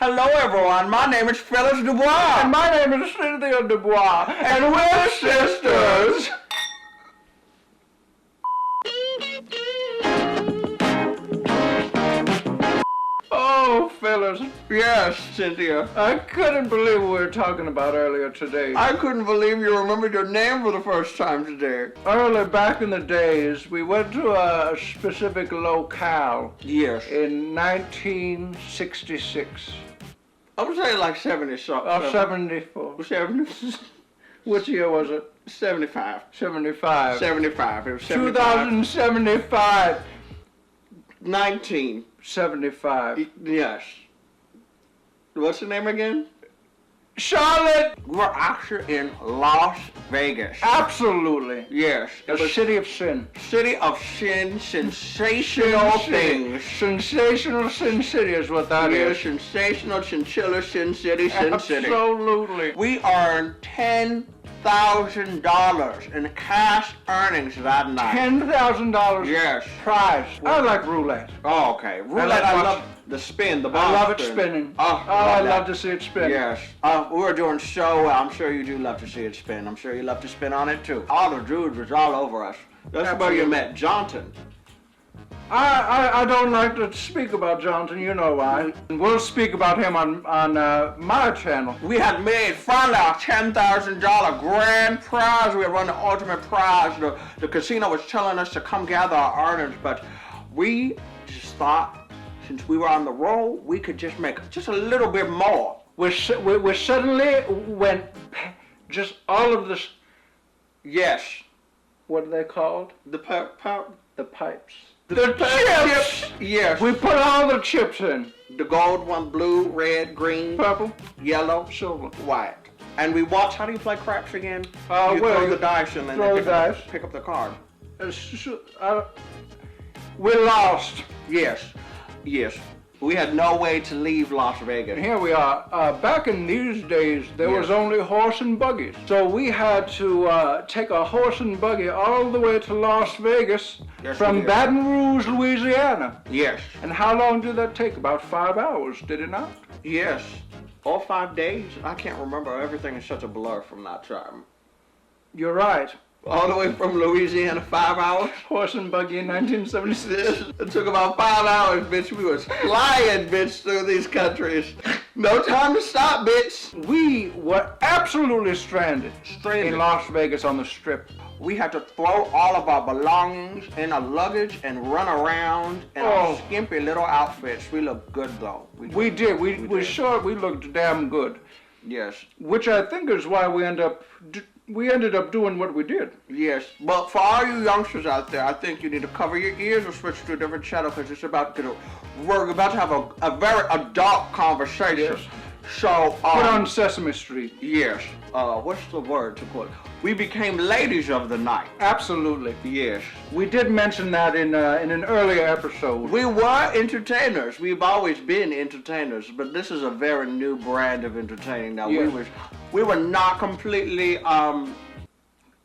Hello, everyone. My name is Phyllis Dubois. And my name is Cynthia Dubois. And we're Shishtersh. Oh, Phyllis. Yes, Cynthia. I couldn't believe what we were talking about earlier today. I couldn't believe you remembered your name for the first time today. Earlier, back in the days, we went to a specific locale. Yes. In 1966. I would say like 70 something. Or 74. 70. Which year was it? 75. 75. 75. It was 75. 2075. 1975. Yes. What's the name again? Charlotte! We're actually in Las Vegas. Absolutely. Yes. The city of sin. City of sin, sensational things. Sensational Sin City is what that is. Sensational chinchilla Sin City, Sin City. Absolutely. We earned $10,000 in cash earnings that night. $10,000 Yes. prize. I like roulette. Oh, okay. Roulette, I love the spin, the bomb I love it spin. spinning. Oh, I love to see it spin. Yes. We were doing so well. I'm sure you do love to see it spin. I'm sure you love to spin on it too. All the dudes was all over us. That's where you met Johnson. I don't like to speak about Johnson, you know why. We'll speak about him on my channel. We had made finally our $10,000 grand prize. We had won the ultimate prize. The casino was telling us to come gather our earnings, but we just thought since we were on the roll, we could just make just a little bit more. We suddenly went just all of this. Yes. What are they called? The pipes. The chips! Yes. We put all the chips in. The gold one, blue, red, green, Purple, yellow, silver, white. And we watch, how do you play craps again? You well, throw the dice and then throw they the dice. pick up the card. We lost. Yes. Yes. We had no way to leave Las Vegas. And here we are. Back in these days, there was only horse and buggies. So we had to take a horse and buggy all the way to Las Vegas from Baton Rouge, Louisiana. Yes. And how long did that take? About 5 hours, did it not? Yes. All 5 days? I can't remember. Everything is such a blur from that time. You're right. All the way from Louisiana, 5 hours? Horse and buggy in 1976. It took about 5 hours, bitch. We was flying, bitch, through these countries. No time to stop, bitch. We were absolutely stranded in Las Vegas on the Strip. We had to throw all of our belongings in our luggage and run around in our skimpy little outfits. We looked good, though. We did. We looked damn good. Yes. Which I think is why we ended up doing what we did. Yes, but for all you youngsters out there, I think you need to cover your ears or switch to a different channel because we're about to have a very adult conversation. Yes. So put on Sesame Street. Yes. What's the word to quote? We became ladies of the night. Absolutely. Yes. We did mention that in an earlier episode. We were entertainers. We've always been entertainers, but this is a very new brand of entertaining. Now we were not completely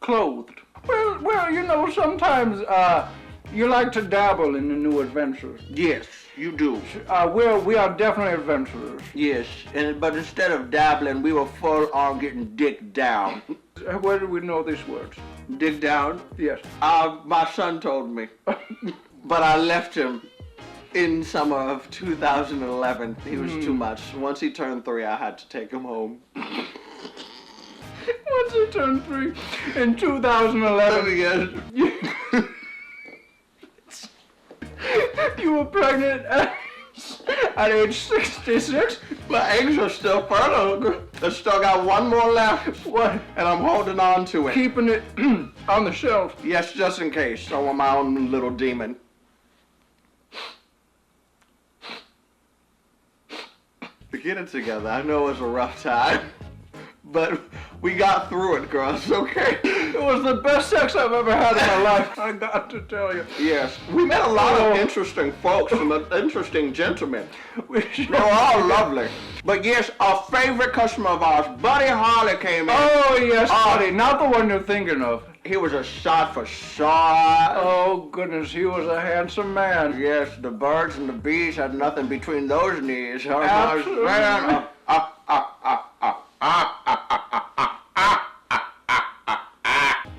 clothed. Well, you know, sometimes you like to dabble in the new adventures. Yes, you do. We are definitely adventurers. Yes, but instead of dabbling, we were full on getting dick down. Where do we know these words? Dick down? Yes. My son told me, but I left him in summer of 2011. He was too much. Once he turned 3, I had to take him home. Once he turned 3 in 2011. You were pregnant at age 66? My eggs are still fertile. I still got one more left. What? And I'm holding on to it. Keeping it on the shelf? Yes, just in case. So I'm my own little demon. To get it together, I know it was a rough time. But we got through it, girls, okay? It was the best sex I've ever had in my life, I got to tell you. Yes, we met a lot of interesting folks and interesting gentlemen. They were all lovely. But yes, a favorite customer of ours, Buddy Holly, came in. Oh, yes, Buddy, not the one you're thinking of. He was a shot for shot. Oh, goodness, he was a handsome man. Yes, the birds and the bees had nothing between those knees. Absolutely.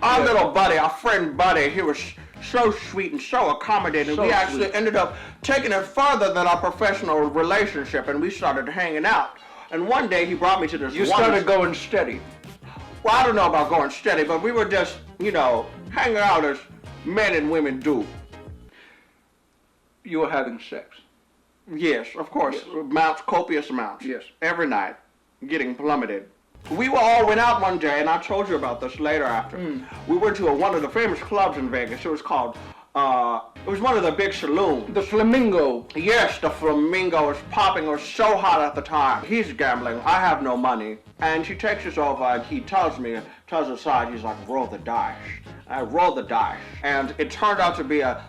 Our little Buddy, our friend Buddy, he was so sweet and so accommodating. We actually ended up taking it further than our professional relationship, and we started hanging out. And one day he brought me to this. You started going steady. Well, I don't know about going steady, but we were just, hanging out as men and women do. You were having sex. Yes, of course. Yes. Copious amounts. Yes. Every night, getting plummeted. We all went out one day, and I told you about this later after. We went to one of the famous clubs in Vegas. It was called, it was one of the big saloons. The Flamingo. Yes, the Flamingo was popping. It was so hot at the time. He's gambling. I have no money. And he takes us over, and he tells us aside, he's like, roll the dice. I rolled the dice, and it turned out to be a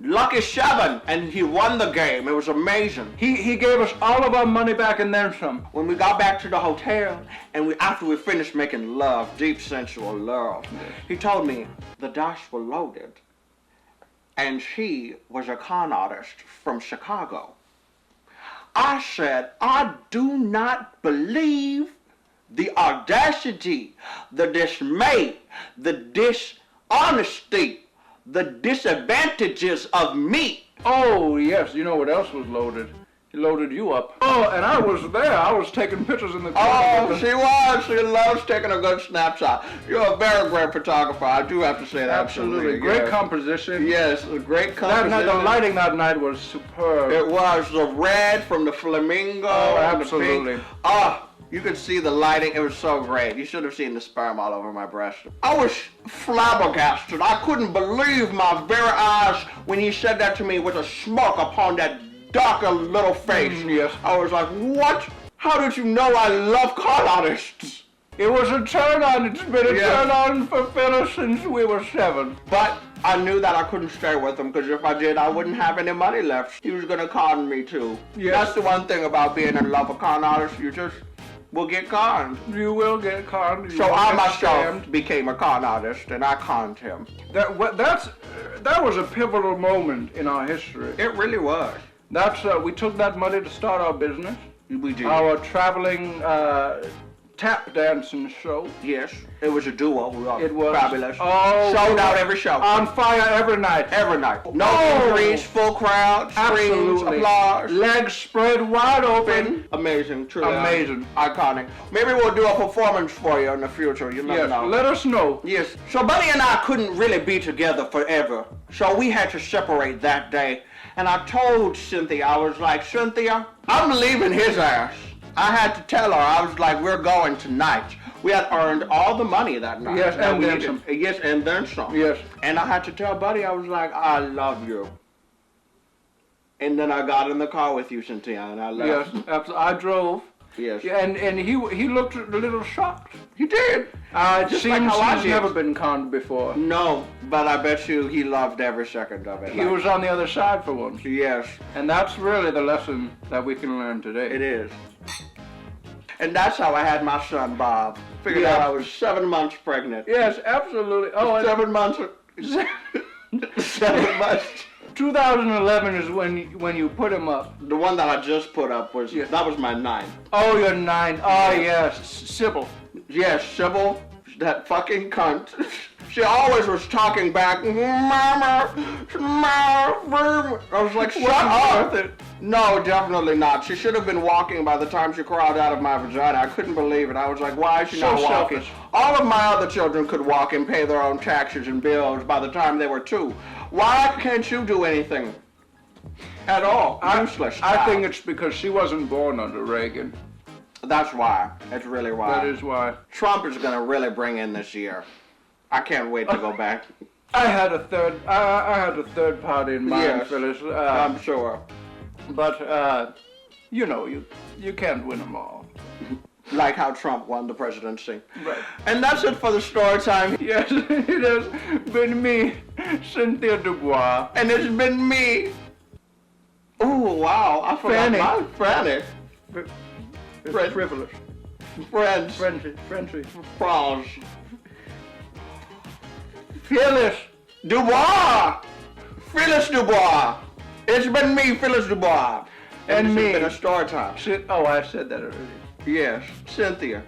lucky 7, and he won the game. It was amazing. He gave us all of our money back and then some. When we got back to the hotel, and after we finished making love, deep sensual love, he told me the dice were loaded, and he was a con artist from Chicago. I said, I do not believe the audacity, the dismay, the dishonesty, the disadvantages of me. Oh, yes, you know what else was loaded? He loaded you up. Oh, and I was there. I was taking pictures in the car. Oh, she was. She loves taking a good snapshot. You're a very great photographer. I do have to say that. Absolutely. Great composition. Yes, a great composition. That night, the lighting that night was superb. It was. The red from the Flamingo. Oh, absolutely. You could see the lighting. It was so great. You should have seen the sperm all over my breast. I was flabbergasted. I couldn't believe my very eyes when he said that to me with a smirk upon that darker little face. Yes. I was like, what? How did you know I love con artists? It was a turn on. It's been a turn on for Phyllis since we were 7. But I knew that I couldn't stay with him, because if I did, I wouldn't have any money left. He was going to con me too. Yes. That's the one thing about being in love with con artists. You just will get conned. You will get conned. So I myself became a con artist, and I conned him. That was a pivotal moment in our history. It really was. We took that money to start our business. We did. Our traveling tap dancing show. Yes, it was a duo. It was fabulous. Oh, sold out every show. On fire every night. Every night. No injuries, full crowd, screams, applause. Legs spread wide open. Amazing, truly. Amazing. Iconic. Maybe we'll do a performance for you in the future. You never know. Let us know. Yes. So Buddy and I couldn't really be together forever. So we had to separate that day. And I told Cynthia, I was like, Cynthia, I'm leaving his ass. I had to tell her, I was like, we're going tonight. We had earned all the money that night. Yes, and then some. Yes, and then some. Yes. And I had to tell Buddy, I was like, I love you. And then I got in the car with you, Cynthia, and I left. Yes, absolutely. I drove. Yes. Yeah, and he looked a little shocked. He did. It seems he's never been conned before. No, but I bet you he loved every second of it. He was on the other side for once. Yes. And that's really the lesson that we can learn today. It is. And that's how I had my son, Bob. Figured out I was 7 months pregnant. Yes, absolutely. Oh, 7 months. 7 months. 2011 is when you put him up. The one that I just put up was, that was my 9. Oh, you're 9. Oh, yes. Sybil. Yes, Sybil, that fucking cunt. She always was talking back, Mama, Mama. I was like, shut up. No, definitely not. She should have been walking by the time she crawled out of my vagina. I couldn't believe it. I was like, why is she not walking? Selfish. All of my other children could walk and pay their own taxes and bills by the time they were 2. Why can't you do anything at all? Useless. I think it's because she wasn't born under Reagan. That's why. That's really why. That is why. Trump is going to really bring in this year. I can't wait to go back. I had a third party in mind, Phyllis. I'm sure. But you know, you can't win them all. like how Trump won the presidency. Right. And that's it for the story time. Yes, it has been me, Cynthia Dubois. And it's been me. Oh, wow. I forgot Franny. my Franny. It's frivolous. Friends. Friendly. Franz. Phyllis. Dubois. Phyllis Dubois. It's been me, Phyllis Dubois. And this me. has been a story time. Oh, I said that already. Yes, Cynthia.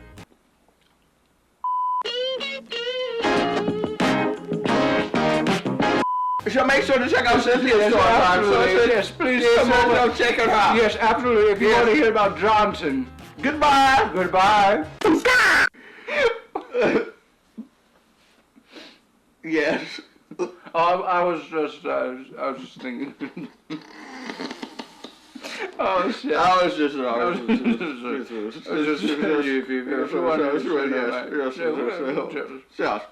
So make sure to check out Cynthia's story time. Absolutely. Yes, please Yes, come over. check it out. Yes, absolutely. If you Yes. want to hear about Johnson. Goodbye. Goodbye. Yes. I was just thinking. Oh shit. I was just. Yes.